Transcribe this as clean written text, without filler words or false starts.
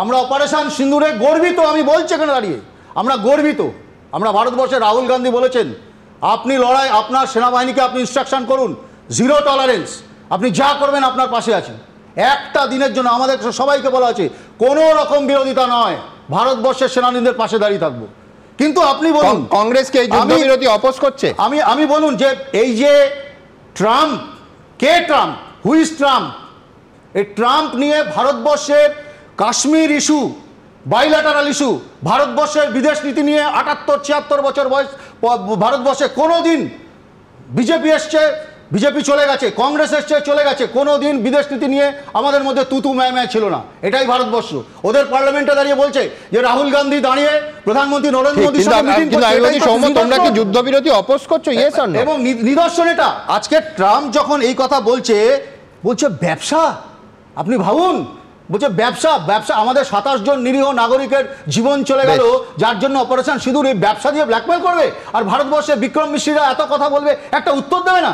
আমরা অপারেশন সিন্দুরে গর্বিত। আমি বলছি এখানে দাঁড়িয়ে আমরা গর্বিত। আমরা ভারতবর্ষে রাহুল গান্ধী বলেছেন আপনি লড়াই, আপনার সেনাবাহিনীকে আপনি ইনস্ট্রাকশন করুন, জিরো টলারেন্স, আপনি যা করবেন আপনার পাশে আছি। একটা দিনের জন্য আমাদের সবাইকে বলা আছে কোনো রকম বিরোধিতা নয়, ভারতবর্ষের সেনানীদের পাশে দাঁড়িয়ে থাকবো। কিন্তু আপনি বলুন কংগ্রেসকে এই যুদ্ধবিরতি অপোজ করছে। আমি বলুন যে এই যে Trump, K Trump, who is Trump? এই ট্রাম্প নিয়ে ভারতবর্ষের কাশ্মীর ইস্যু, বাইল্যাটারাল ইস্যু, ভারতবর্ষের বিদেশ নীতি নিয়ে ৭৮-৭৬ বছর বয়স ভারতবর্ষে কোনো দিন বিজেপি এসছে, বিজেপি চলে গেছে, কংগ্রেস এসছে, চলে গেছে, কোনো দিন বিদেশ নীতি নিয়ে আমাদের মধ্যে তুতু ম্যায় ছিল না। এটাই ভারতবর্ষ। ওদের পার্লামেন্টে দাঁড়িয়ে বলছে যে রাহুল গান্ধী দাঁড়িয়ে প্রধানমন্ত্রী নরেন্দ্র মোদীর সঙ্গে মিটিং করছে। তোমরা কি যুদ্ধবিরতি অপোজ করছো? Yes or no? এবং নিদর্শন এটা। আজকে ট্রাম্প যখন এই কথা বলছে ব্যবসা, আপনি ভাবুন, বলছে ব্যবসা, আমাদের ২৭ জন নিরীহ নাগরিকের জীবন চলে গেল যার জন্য অপারেশন সিঁদুর, এই ব্যবসা দিয়ে ব্ল্যাকমেল করবে। আর ভারতবর্ষে বিক্রম মিশ্রীরা এত কথা বলবে, একটা উত্তর দেবে না।